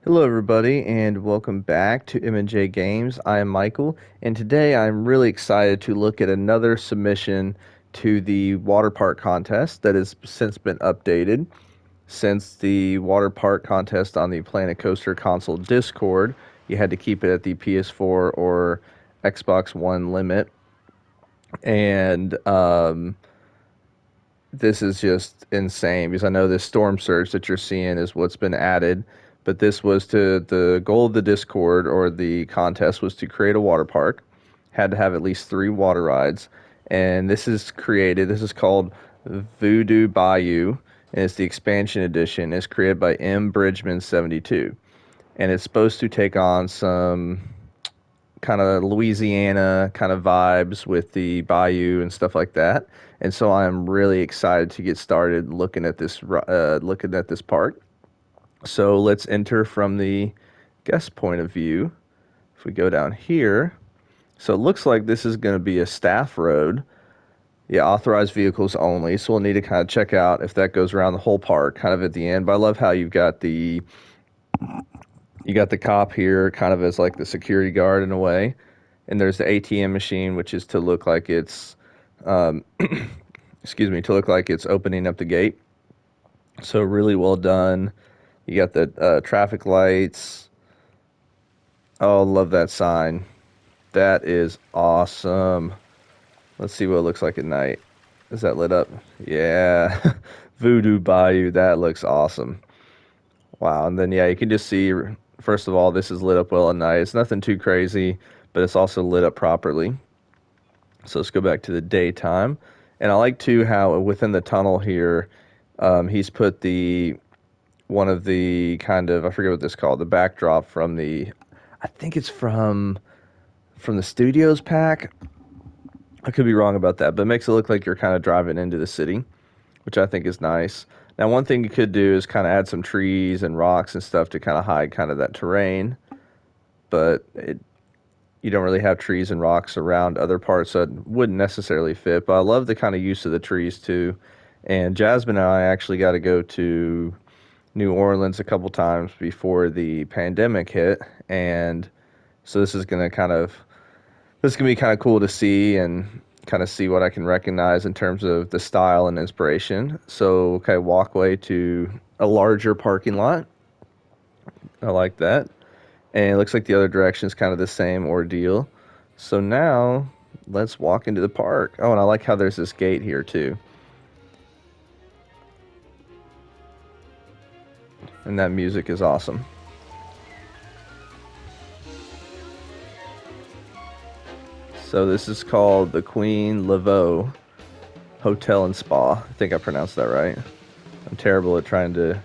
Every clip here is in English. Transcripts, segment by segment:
Hello, everybody, and welcome back to M&J Games. I am Michael, and today I'm really excited to look at another submission to the water park contest that has since been updated. Since the water park contest on the Planet Coaster console Discord, you had to keep it at the PS4 or Xbox One limit, and this is just insane because I know this storm surge that you're seeing is what's been added, but this was to the goal of the Discord or the contest was to create a water park, had to have at least three water rides, and this is called Voodoo Bayou, and it's the expansion edition. It's created by M. Bridgman 72, and it's supposed to take on some kind of Louisiana kind of vibes with the bayou and stuff like that. And so I'm really excited to get started looking at this park. So let's enter from the guest point of view. If we go down here, so it looks like this is going to be a staff road. Yeah, authorized vehicles only. So we'll need to kind of check out if that goes around the whole park, kind of at the end. But I love how you got the cop here, kind of as like the security guard in a way, and there's the ATM machine, which is to look like it's, um, excuse me, to look like it's opening up the gate. So really well done. You got the traffic lights. Oh, love that sign. That is awesome. Let's see what it looks like at night. Is that lit up? Yeah. Voodoo Bayou. That looks awesome. Wow. And then, yeah, you can just see, first of all, this is lit up well at night. It's nothing too crazy, but it's also lit up properly. So let's go back to the daytime. And I like too how within the tunnel here, he's put the one of the kind of, I forget what this is called, the backdrop from the, I think it's from the studios pack. I could be wrong about that, but it makes it look like you're kind of driving into the city, which I think is nice. Now, one thing you could do is kind of add some trees and rocks and stuff to kind of hide kind of that terrain, but you don't really have trees and rocks around other parts, so it wouldn't necessarily fit. But I love the kind of use of the trees too. And Jasmine and I actually got to go to New Orleans a couple times before the pandemic hit, and so this is gonna be kind of cool to see and kind of see what I can recognize in terms of the style and inspiration. So, okay, walkway to a larger parking lot. I like that. And it looks like the other direction is kind of the same ordeal. So now let's walk into the park. Oh, and I like how there's this gate here too. And that music is awesome. So this is called the Queen Laveau Hotel and Spa. I think I pronounced that right. I'm terrible at trying to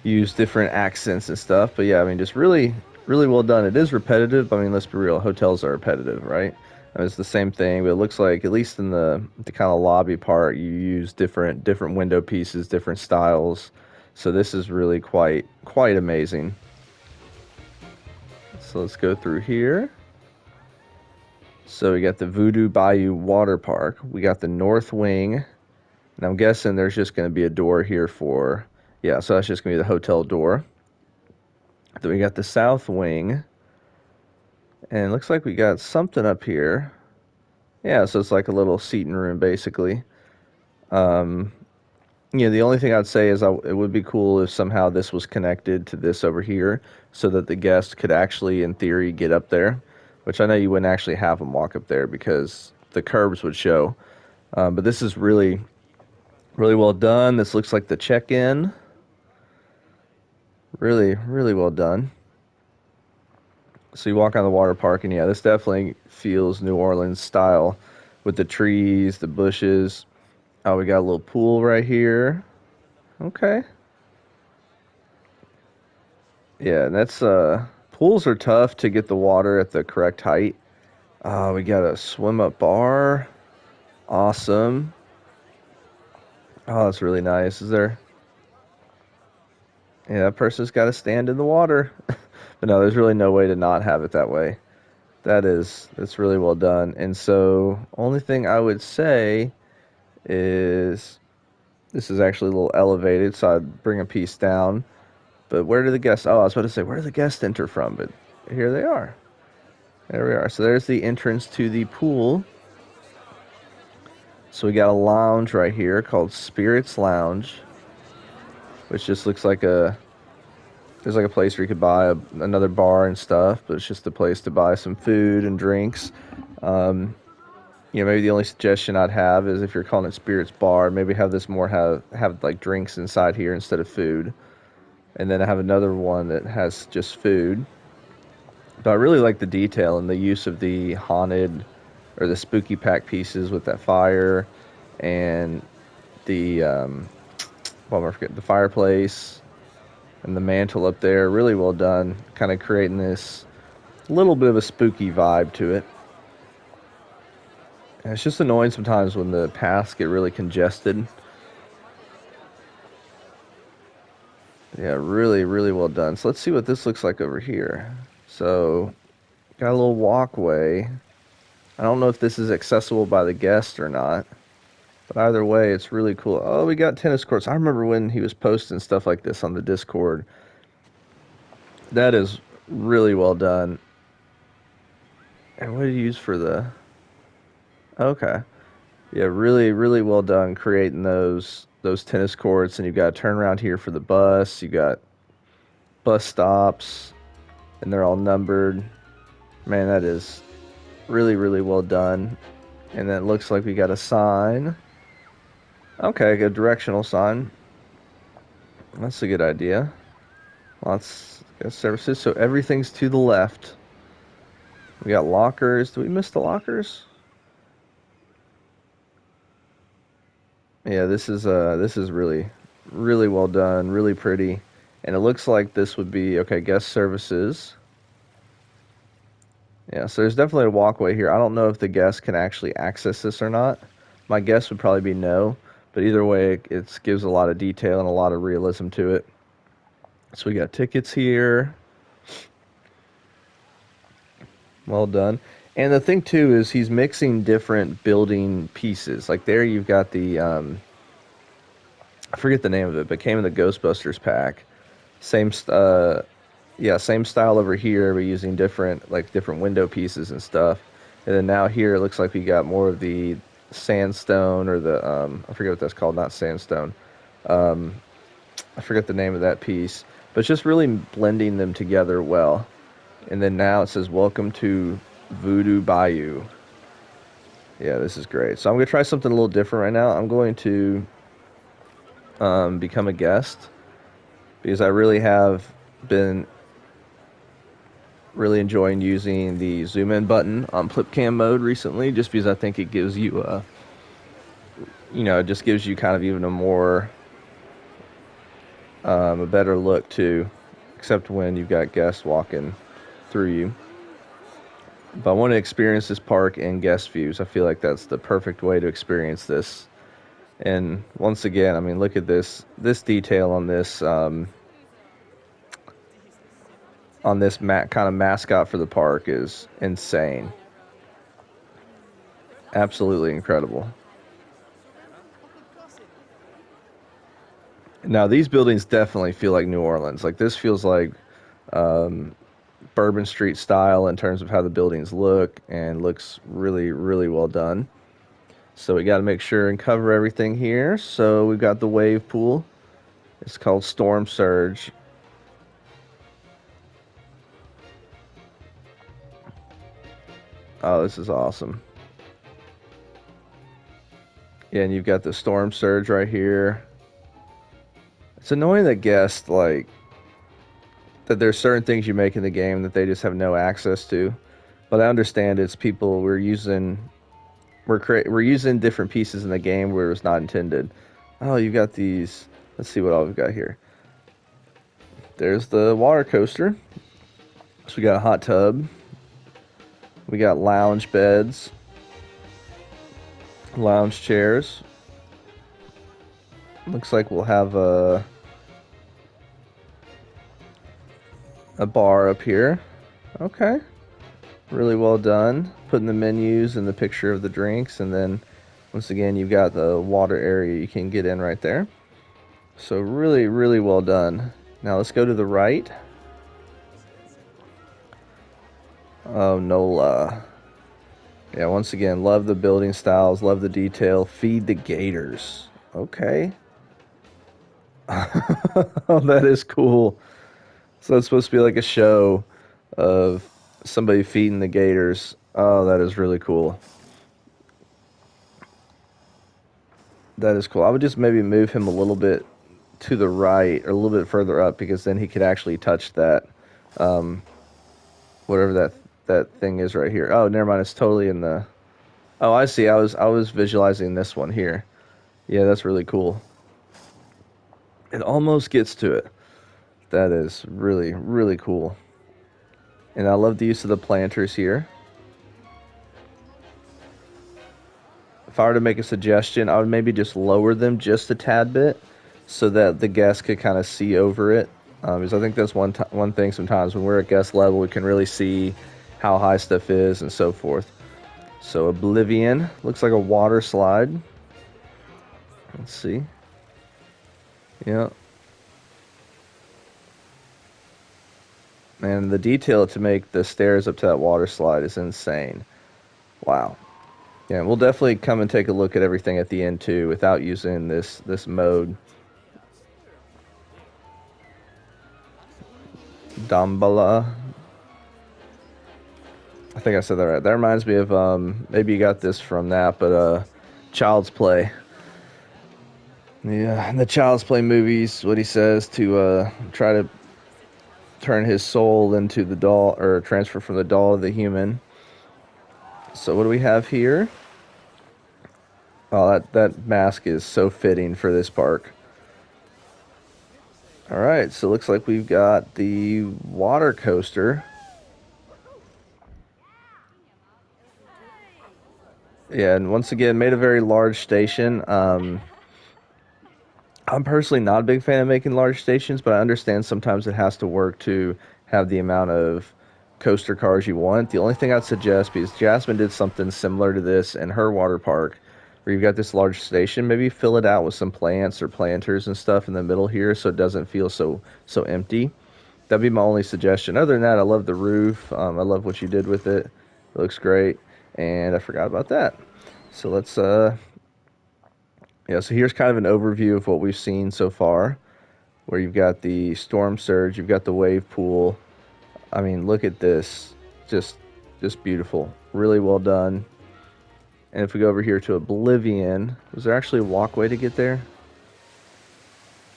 use different accents and stuff, but yeah, I mean, just really well done. It is repetitive. I mean, let's be real. Hotels are repetitive, right? I mean, it's the same thing, but it looks like at least in the kind of lobby part, you use different window pieces, different styles. So this is really quite amazing. So let's go through here. So we got the Voodoo Bayou Water Park. We got the North Wing, and I'm guessing there's just going to be a door here for, yeah, so that's just going to be the hotel door. Then we got the South Wing, and it looks like we got something up here. Yeah, so it's like a little seating room, basically. Um, the only thing I'd say is it would be cool if somehow this was connected to this over here so that the guest could actually, in theory, get up there, which I know you wouldn't actually have them walk up there because the curbs would show. But this is really well done. This looks like the check-in. Really well done. So you walk on the water park, and yeah, this definitely feels New Orleans style with the trees, the bushes. Oh, we got a little pool right here. Okay. Yeah, and that's pools are tough to get the water at the correct height. We got a swim up bar. Awesome. Oh, that's really nice. Is there? Yeah, that person's got to stand in the water. But no, there's really no way to not have it that way. That's really well done. And so, only thing I would say is this is actually a little elevated, so I'd bring a piece down. But where do the guests... Oh, I was about to say, where do the guests enter from? But here they are. There we are. So there's the entrance to the pool. So we got a lounge right here called Spirits Lounge, which just looks like a... There's like a place where you could buy another bar and stuff, but it's just a place to buy some food and drinks. Maybe the only suggestion I'd have is if you're calling it Spirits Bar, maybe have this more have like drinks inside here instead of food. And then I have another one that has just food. But I really like the detail and the use of the haunted or the spooky pack pieces with that fire and the I forget the fireplace and the mantle up there. Really well done, kind of creating this little bit of a spooky vibe to it. And it's just annoying sometimes when the paths get really congested. Yeah, really, really well done. So let's see what this looks like over here. So, got a little walkway. I don't know if this is accessible by the guest or not. But either way, it's really cool. Oh, we got tennis courts. I remember when he was posting stuff like this on the Discord. That is really well done. And what did you use for the... Okay. Yeah, really, really well done creating those tennis courts. And you've got to turn around here for the bus. You got bus stops. And they're all numbered. Man, that is really, really well done. And then it looks like we got a sign. Okay, a directional sign. That's a good idea. Lots of services. So everything's to the left. We got lockers. Did we miss the lockers? Yeah, this is really, really well done. Really pretty. And it looks like this would be, okay, guest services. Yeah, so there's definitely a walkway here. I don't know if the guests can actually access this or not. My guess would probably be no. But either way, it gives a lot of detail and a lot of realism to it. So we got tickets here. Well done. And the thing too is he's mixing different building pieces. Like there you've got the I forget the name of it, but it came in the Ghostbusters pack. Same same style over here, but using different window pieces and stuff. And then now here it looks like we got more of the sandstone or the I forget what that's called, not sandstone. I forget the name of that piece, but it's just really blending them together well. And then now it says, welcome to Voodoo Bayou. Yeah, this is great. So I'm going to try something a little different right now. I'm going to become a guest because I really have been really enjoying using the zoom in button on flip cam mode recently, just because I think it gives you it just gives you kind of even a more, a better look too, except when you've got guests walking through you. But I want to experience this park in guest views. I feel like that's the perfect way to experience this. And once again, I mean, look at this detail on this kind of mascot for the park is insane. Absolutely incredible. Now these buildings definitely feel like New Orleans. Like this feels like Bourbon Street style in terms of how the buildings look, and looks really, really well done. So we got to make sure and cover everything here. So we've got the wave pool. It's called Storm Surge. Oh, this is awesome. Yeah, and you've got the Storm Surge right here. It's annoying that guests that there's certain things you make in the game that they just have no access to. But I understand it's people we're using different pieces in the game where it's not intended. Oh, you got these. Let's see what all we've got here. There's the water coaster. So we got a hot tub. We got lounge beds, lounge chairs. Looks like we'll have a bar up here. Okay. Really well done. Putting the menus and the picture of the drinks, and then once again you've got the water area you can get in right there. So really, really well done. Now let's go to the right. Oh, Nola. Yeah, once again, love the building styles, love the detail. Feed the gators. Okay. Oh, that is cool. So it's supposed to be like a show of somebody feeding the gators. Oh, that is really cool. That is cool. I would just maybe move him a little bit to the right or a little bit further up because then he could actually touch that, um, whatever that thing is right here. Oh, never mind. It's totally in the. Oh, I see. I was visualizing this one here. Yeah, that's really cool. It almost gets to it. That is really really cool. And I love the use of the planters here. If I were to make a suggestion, I would maybe just lower them just a tad bit so that the guest could kind of see over it. Because I think that's one thing sometimes when we're at guest level, we can really see how high stuff is and so forth. So Oblivion looks like a water slide. Let's see. Yeah. And the detail to make the stairs up to that water slide is insane. Wow. Yeah, we'll definitely come and take a look at everything at the end too without using this mode. Dambala. I think I said that right. That reminds me of maybe you got this from that, but Child's Play. Yeah, in the Child's Play movies, what he says to try to turn his soul into the doll or transfer from the doll to the human. So what do we have here? Oh, that mask is so fitting for this park. All right, so it looks like we've got the water coaster. Yeah, and once again, made a very large station. I'm personally not a big fan of making large stations, but I understand sometimes it has to work to have the amount of coaster cars you want. The only thing I'd suggest, because Jasmine did something similar to this in her water park, where you've got this large station, maybe fill it out with some plants or planters and stuff in the middle here so it doesn't feel so empty. That'd be my only suggestion. Other than that, I love the roof. I love what you did with it. It looks great. And I forgot about that. So let's yeah, so here's kind of an overview of what we've seen so far, where you've got the storm surge, you've got the wave pool. I mean, look at this. Just just beautiful. Really well done. And if we go over here to Oblivion, was there actually a walkway to get there?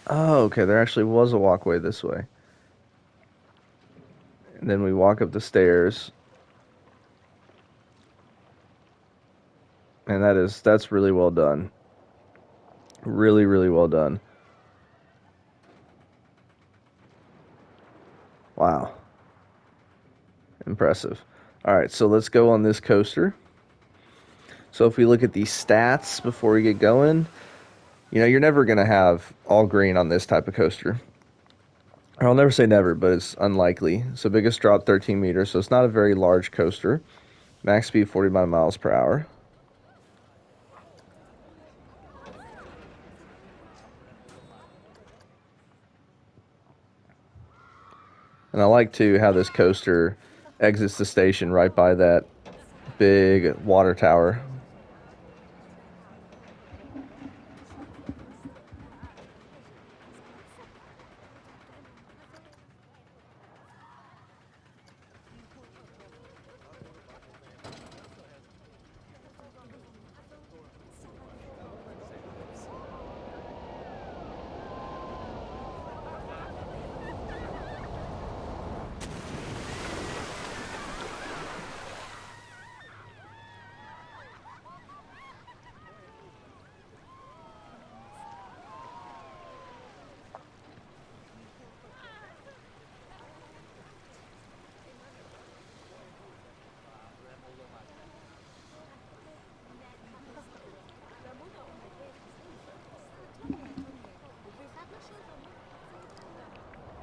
Oh, okay, there actually was a walkway this way. And then we walk up the stairs. And that's really well done. Really, really well done. Wow. Impressive. All right, so let's go on this coaster. So if we look at the stats before we get going, you're never going to have all green on this type of coaster. I'll never say never, but it's unlikely. So biggest drop 13 meters, so it's not a very large coaster. Max speed 45 miles per hour. And I like to how this coaster exits the station right by that big water tower.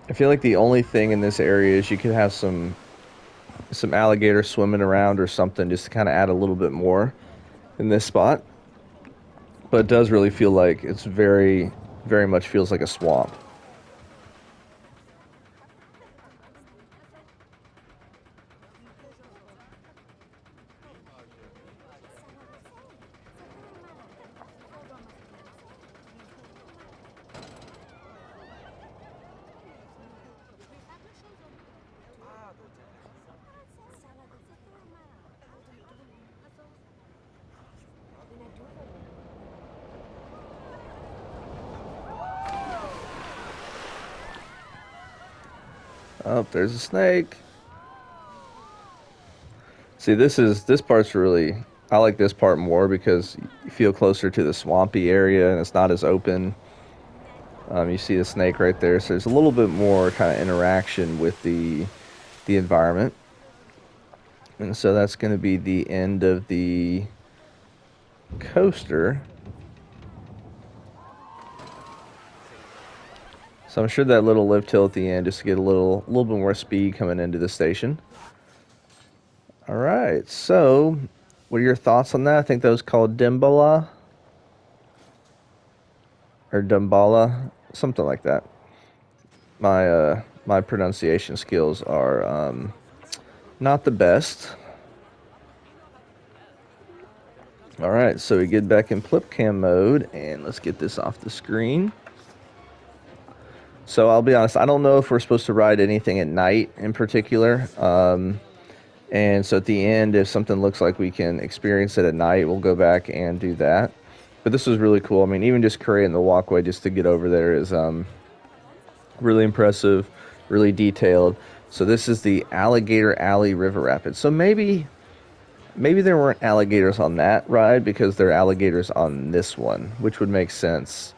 I feel like the only thing in this area is you could have some alligators swimming around or something just to kind of add a little bit more in this spot. But it does really feel like it's very, very much feels like a swamp. Oh, there's a snake. See, this part's really, I like this part more because you feel closer to the swampy area and it's not as open. You see the snake right there, so there's a little bit more kind of interaction with the environment. And so that's going to be the end of the coaster. So I'm sure that little lift hill at the end just to get a little bit more speed coming into the station. All right, so what are your thoughts on that? I think that was called Dimbala or Dumbala, something like that. My pronunciation skills are not the best. All right, so we get back in flip cam mode, and let's get this off the screen. So I'll be honest, I don't know if we're supposed to ride anything at night in particular. And so at the end, if something looks like we can experience it at night, we'll go back and do that. But this was really cool. I mean, even just creating the walkway just to get over there is really impressive, really detailed. So this is the Alligator Alley River Rapids. So maybe there weren't alligators on that ride because there are alligators on this one, which would make sense.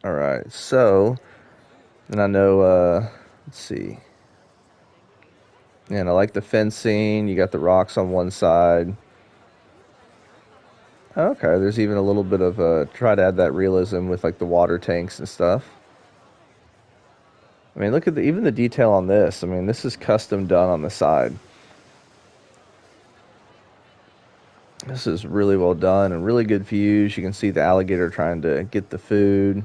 All right, so then I know. Let's see. And I like the fencing. You got the rocks on one side. Okay, there's even a little bit of try to add that realism with like the water tanks and stuff. I mean, look at even the detail on this. I mean, this is custom done on the side. This is really well done and really good views. You can see the alligator trying to get the food.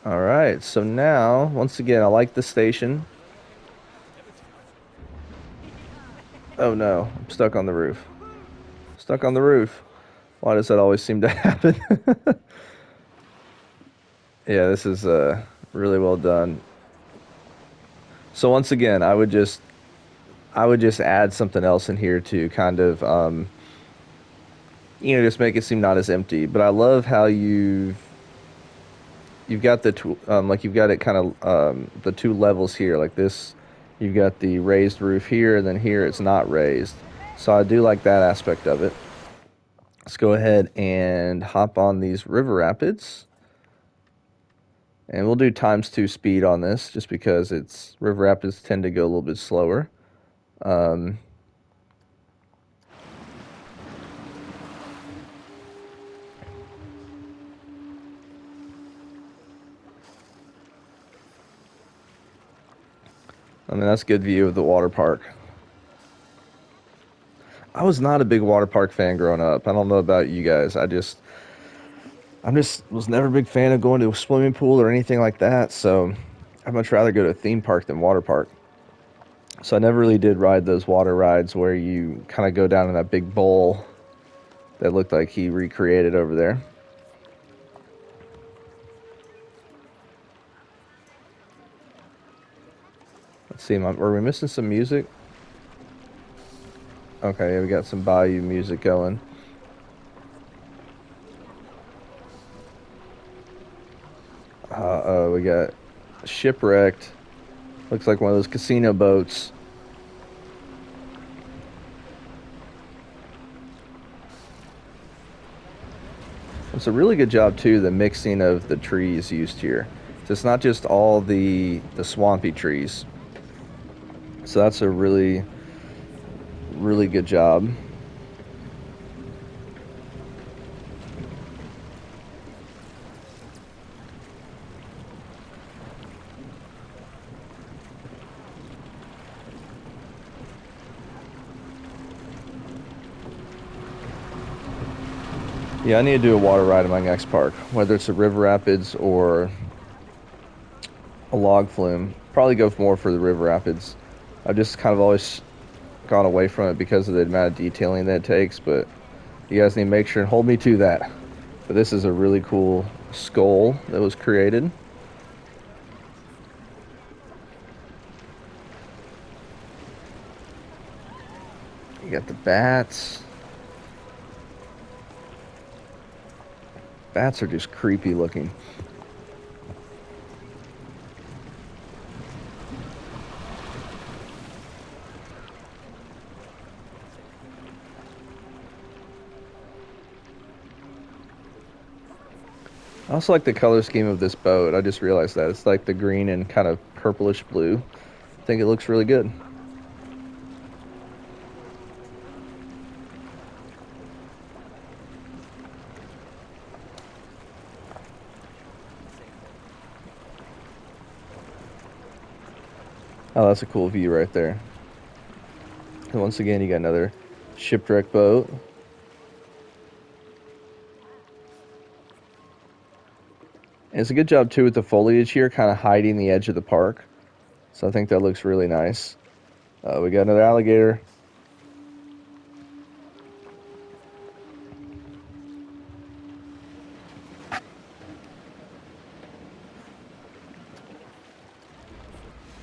All right, so now, once again, I like the station. Oh no, I'm stuck on the roof. Stuck on the roof. Why does that always seem to happen? Yeah, this is really well done. So once again, I would just add something else in here to kind of just make it seem not as empty. But I love how you've got like you've got it kind of the two levels here like this. You've got the raised roof here, and then here it's not raised. So I do like that aspect of it. Let's go ahead and hop on these river rapids. And we'll do ×2 speed on this just because it's river rapids tend to go a little bit slower. Um, I mean, that's a good view of the water park. I was not a big water park fan growing up. I don't know about you guys. I'm just was never a big fan of going to a swimming pool or anything like that. So I'd much rather go to a theme park than water park. So I never really did ride those water rides where you kind of go down in that big bowl that looked like he recreated over there. Let's see, are we missing some music? Okay, yeah, we got some Bayou music going. We got shipwrecked. Looks like one of those casino boats. It's a really good job too, the mixing of the trees used here. So it's not just all the swampy trees. So that's a really good job. Yeah, I need to do a water ride in my next park, whether it's a river rapids or a log flume. Probably go more for the river rapids. I've just kind of always gone away from it because of the amount of detailing that it takes, but you guys need to make sure and hold me to that. But this is a really cool skull that was created. You got the bats. Bats are just creepy looking. I also like the color scheme of this boat. I just realized that. It's like the green and kind of purplish blue. I think it looks really good. Oh, that's a cool view right there. And once again, you got another shipwreck boat. And it's a good job, too, with the foliage here, kind of hiding the edge of the park. So I think that looks really nice. We got another alligator.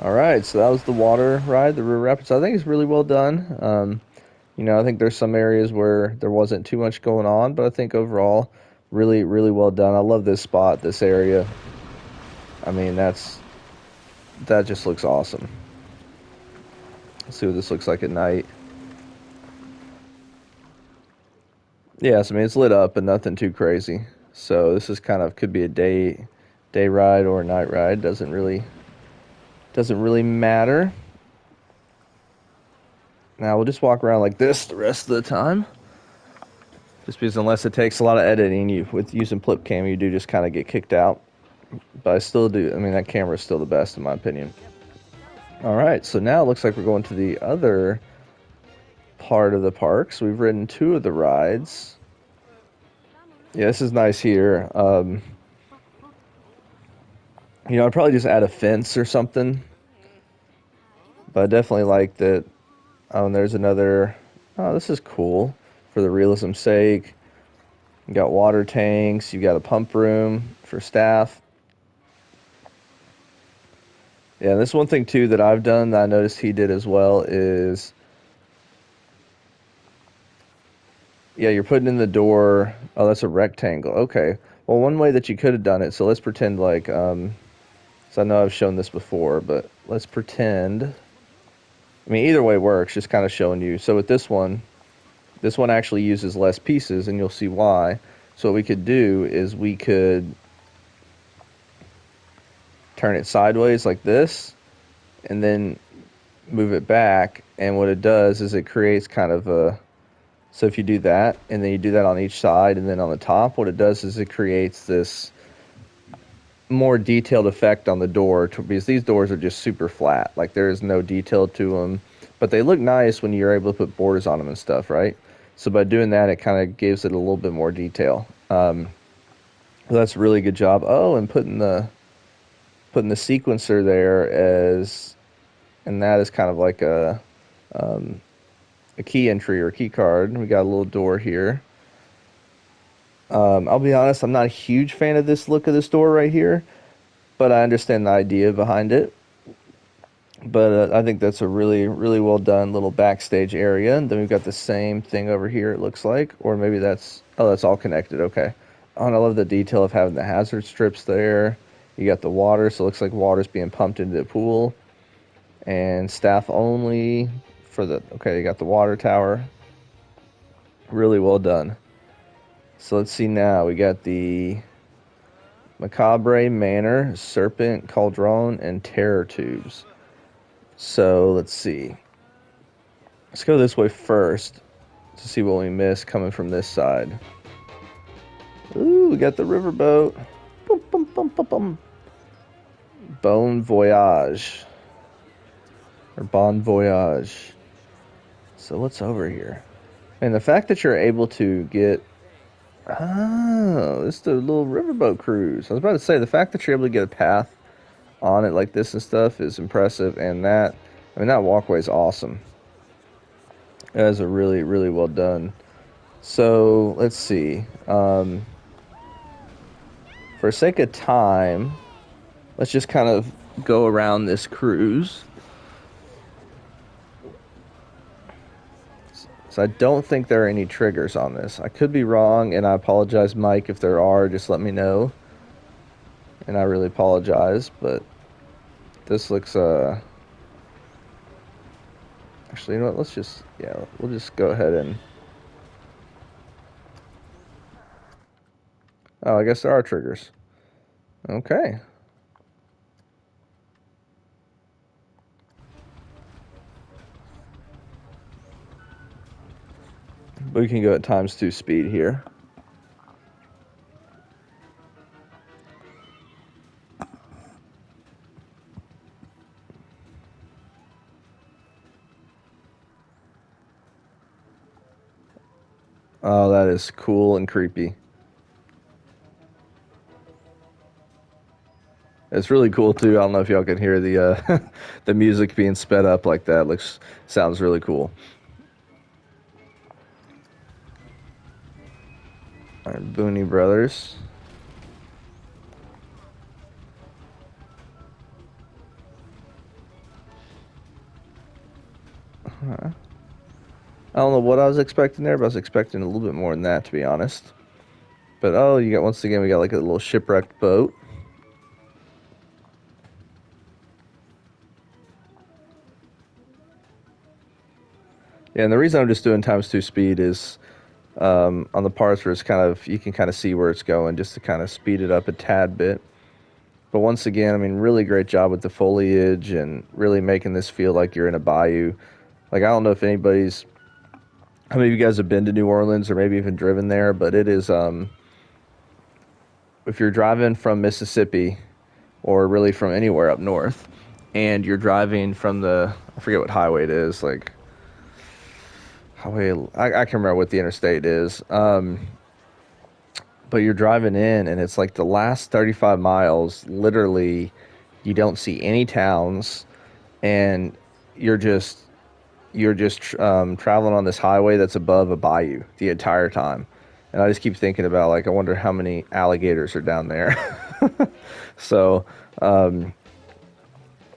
All right, so that was the water ride, the river rapids. I think it's really well done. I think there's some areas where there wasn't too much going on, but I think overall, really, really well done. I love this spot, this area. I mean, that just looks awesome. Let's see what this looks like at night. Yes, I mean it's lit up, but nothing too crazy. So this is kind of could be a day ride or a night ride. Doesn't really matter. Now we'll just walk around like this the rest of the time. Just because unless it takes a lot of editing, you with using flip cam, you do just kind of get kicked out. But I still do. I mean that camera is still the best in my opinion. All right, so now it looks like we're going to the other part of the park. So we've ridden two of the rides. Yeah, this is nice here. I'd probably just add a fence or something. But I definitely like that. Oh, and there's another. Oh, this is cool for the realism's sake. You got water tanks. You got a pump room for staff. Yeah, and this one thing too that I've done that I noticed he did as well is, yeah, you're putting in the door. Oh, that's a rectangle. Okay. Well, one way that you could have done it. So let's pretend like, so I know I've shown this before, but let's pretend. I mean, either way works. Just kind of showing you. So with this one actually uses less pieces, and you'll see why. So what we could do is we could turn it sideways like this, and then move it back. And what it does is it creates kind of a, so if you do that, and then you do that on each side, and then on the top, what it does is it creates this more detailed effect on the door, because these doors are just super flat. Like there is no detail to them, but they look nice when you're able to put borders on them and stuff, right? So by doing that, it kind of gives it a little bit more detail. That's a really good job. Oh, and putting the sequencer there as, and that is kind of like a key entry or a key card. We got a little door here. I'll be honest, I'm not a huge fan of this look of this door right here, but I understand the idea behind it. But I think that's a really, really well done little backstage area. And then we've got the same thing over here, it looks like. Or maybe that's, oh, that's all connected. Okay. Oh, and I love the detail of having the hazard strips there. You got the water, so it looks like water's being pumped into the pool. And staff only for the, okay, you got the water tower. Really well done. So let's see now. We got the Macabre Manor, Serpent, Cauldron, and Terror Tubes. So let's see. Let's go this way first to see what we missed coming from this side. Ooh, we got the riverboat. Boom, boom, boom, boom, boom. Bon Voyage. Or Bon Voyage. So what's over here? And the fact that you're able to get... Oh, this is the little riverboat cruise. I was about to say, the fact that you're able to get a path on it like this and stuff is impressive. And that, I mean, that walkway is awesome. That is a really, really well done. So let's see. For sake of time, let's just kind of go around this cruise. So I don't think there are any triggers on this. I could be wrong, and I apologize, Mike, if there are. Just let me know. And I really apologize, but this looks actually, you know what? Let's just, yeah, we'll just go ahead and, oh, I guess there are triggers. Okay. We can go at ×2 speed here. Oh, that is cool and creepy. It's really cool too. I don't know if y'all can hear the the music being sped up like that. Sounds really cool. All right, Booney Brothers. I don't know what I was expecting there, but I was expecting a little bit more than that, to be honest. But oh, you got once again we got like a little shipwrecked boat. Yeah, and the reason I'm just doing ×2 speed is on the parts where it's kind of you can kind of see where it's going, just to kind of speed it up a tad bit. But once again, I mean, really great job with the foliage and really making this feel like you're in a bayou. Like I don't know if anybody's how many of you guys have been to New Orleans or maybe even driven there, but it is if you're driving from Mississippi or really from anywhere up north and you're driving from the I forget what highway it is, like highway I can't remember what the interstate is. But you're driving in and it's like the last 35 miles literally you don't see any towns and you're just traveling on this highway that's above a bayou the entire time. And I just keep thinking about like I wonder how many alligators are down there. So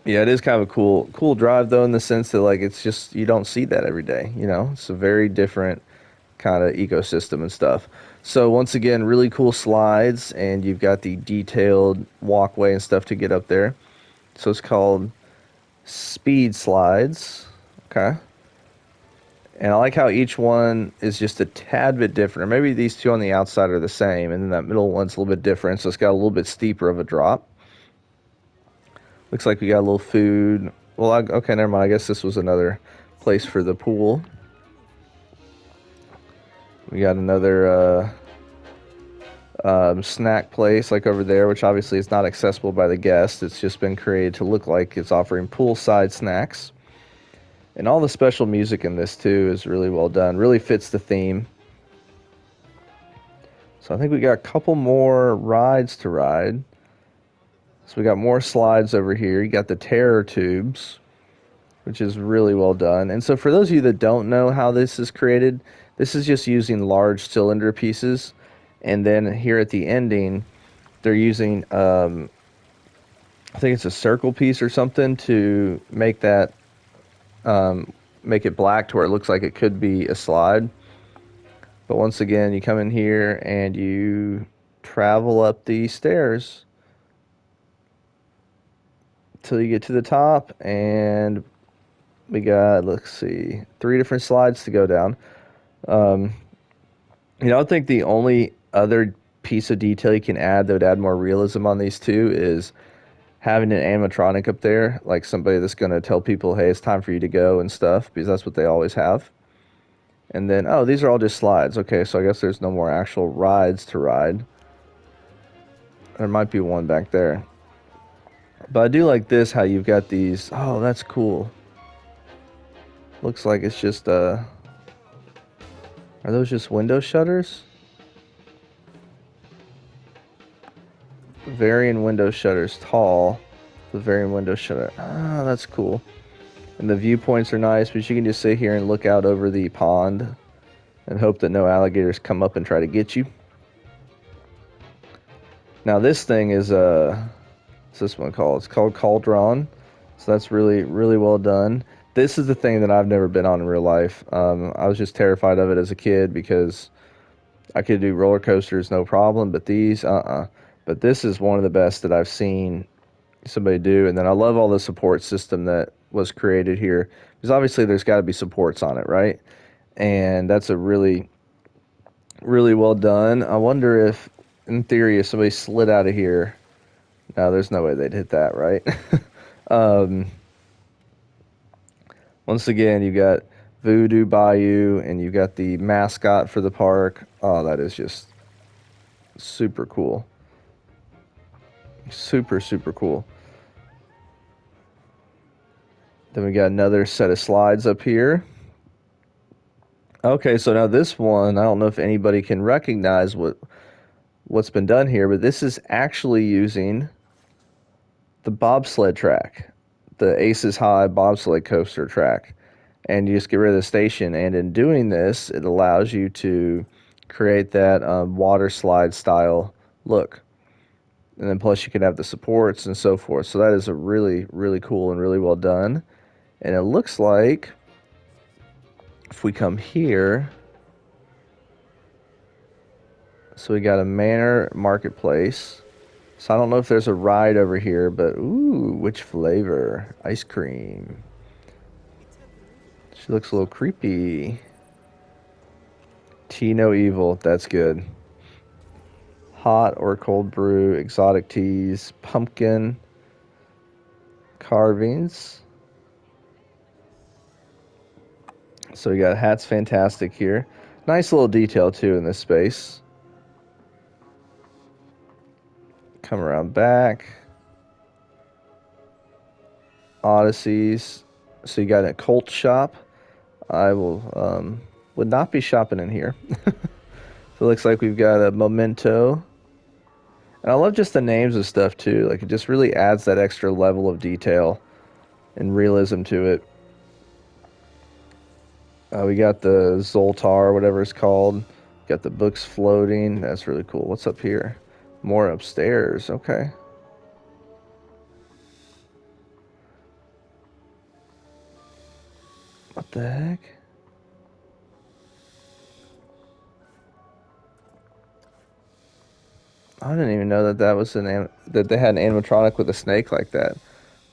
yeah, it is kind of a cool drive though in the sense that like it's just you don't see that every day. You know, it's a very different kind of ecosystem and stuff. So once again, really cool slides, and you've got the detailed walkway and stuff to get up there. So it's called speed slides. Okay. And I like how each one is just a tad bit different. Or maybe these two on the outside are the same, and then that middle one's a little bit different. So it's got a little bit steeper of a drop. Looks like we got a little food. Well, okay, never mind. I guess this was another place for the pool. We got another snack place like over there, which obviously is not accessible by the guests. It's just been created to look like it's offering poolside snacks. And all the special music in this too is really well done. Really fits the theme. So I think we got a couple more rides to ride. So we got more slides over here. You got the terror tubes, which is really well done. And so for those of you that don't know how this is created, this is just using large cylinder pieces. And then here at the ending, they're using, I think it's a circle piece or something to make that, make it black to where it looks like it could be a slide. But once again, you come in here and you travel up these stairs till you get to the top, and we got, let's see, 3 different slides to go down. I think the only other piece of detail you can add that would add more realism on these two is having an animatronic up there, like somebody that's going to tell people, hey, it's time for you to go and stuff, because that's what they always have. And then, oh, these are all just slides. Okay, so I guess there's no more actual rides to ride. There might be one back there. But I do like this, how you've got these. Oh, that's cool. Looks like it's just, are those just window shutters? Varying window shutters, tall. The varying window shutter. Ah, that's cool. And the viewpoints are nice, but you can just sit here and look out over the pond and hope that no alligators come up and try to get you. Now this thing is what's this one called? It's called Cauldron. So that's really, really well done. This is the thing that I've never been on in real life. I was just terrified of it as a kid because I could do roller coasters no problem, but these, But this is one of the best that I've seen somebody do. And then I love all the support system that was created here because obviously there's got to be supports on it, right? And that's a really well done. I wonder if, in theory, if somebody slid out of here, no, there's no way they'd hit that, right? um, Once again, you got Voodoo Bayou and you got the mascot for the park. Oh, that is just super cool. Super cool. Then we got another set of slides up here. Okay, so now this one, I don't know if anybody can recognize what's been done here, but this is actually using the bobsled track, the Aces High bobsled coaster track. And you just get rid of the station. And in doing this, it allows you to create that water slide style look. And then plus you can have the supports and so forth. So that is a really cool and really well done. And it looks like if we come here, so we got a Manor Marketplace. So I don't know if there's a ride over here, but ooh, which flavor? Ice cream. She looks a little creepy. Tea no evil. That's good. Hot or cold brew, exotic teas, pumpkin carvings. So we got hats fantastic here. Nice little detail too in this space. Come around back. Odysseys. So you got a Colt shop. I will would not be shopping in here. So it looks like we've got a Memento. And I love just the names of stuff too. Like it just really adds that extra level of detail and realism to it. We got the Zoltar, whatever it's called. Got the books floating. That's really cool. What's up here? More upstairs. Okay. What the heck? I didn't even know that that was that they had an animatronic with a snake like that.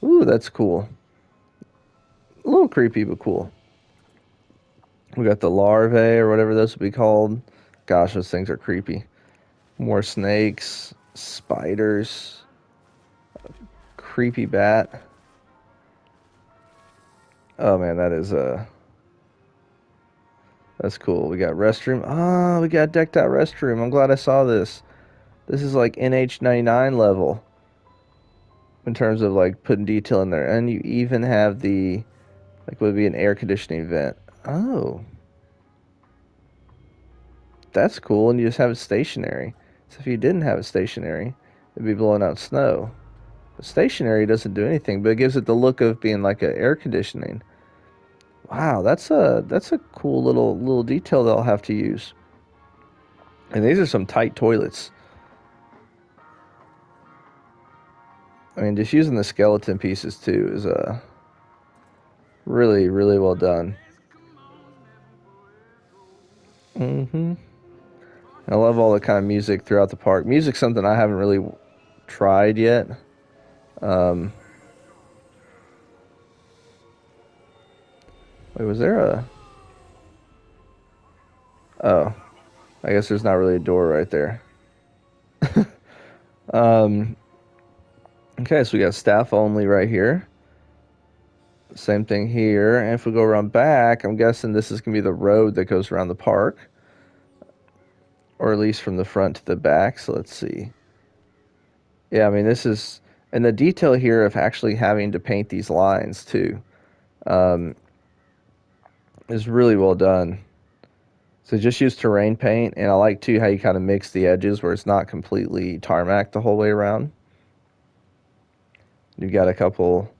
Ooh, that's cool. A little creepy, but cool. We got the larvae or whatever those would be called. Gosh, those things are creepy. More snakes, spiders, creepy bat. Oh man, that's cool. We got restroom. Ah, we got decked out restroom. I'm glad I saw this. This is like NH99 level in terms of like putting detail in there. And you even have the like would be an air conditioning vent. Oh, that's cool. And you just have it stationary. So if you didn't have it stationary, it'd be blowing out snow. But stationary doesn't do anything, but it gives it the look of being like a air conditioning. Wow, that's a cool little detail that I'll have to use. And these are some tight toilets. I mean, just using the skeleton pieces too is really well done. Mm-hmm. I love all the kind of music throughout the park. Music's something I haven't really tried yet. Um, Wait, was there a? Oh, I guess there's not really a door right there. um, okay, so we got staff only right here. Same thing here. And if we go around back, I'm guessing this is gonna be the road that goes around the park, or at least from the front to the back. So let's see. Yeah, I mean this is, and the detail here of actually having to paint these lines too, um, is really well done. So just use terrain paint, and I like too how you kind of mix the edges where it's not completely tarmac the whole way around. You've got a couple.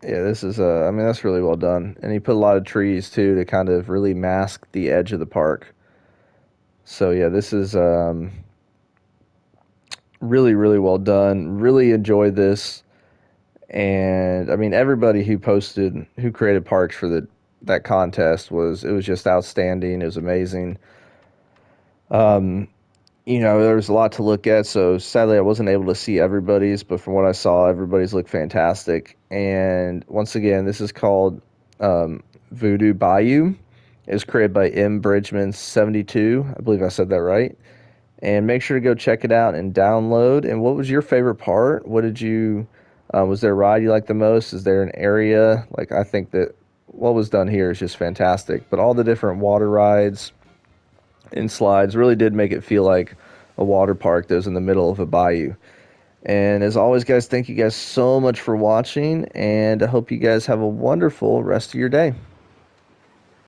Yeah, this is I mean that's really well done, and you put a lot of trees too to kind of really mask the edge of the park. So yeah, this is really well done. Really enjoyed this, And I mean, everybody who created parks for that contest it was just outstanding. It was amazing. Um, there was a lot to look at, so sadly I wasn't able to see everybody's, but from what I saw, everybody's looked fantastic. And once again, this is called Voodoo Bayou. It was created by M. Bridgman 72. I believe I said that right. And make sure to go check it out and download. And what was your favorite part? Was there a ride you liked the most? Is there an area? Like, I think that what was done here is just fantastic. But all the different water rides and slides really did make it feel like a water park that was in the middle of a bayou. And as always, guys, thank you guys so much for watching, and I hope you guys have a wonderful rest of your day.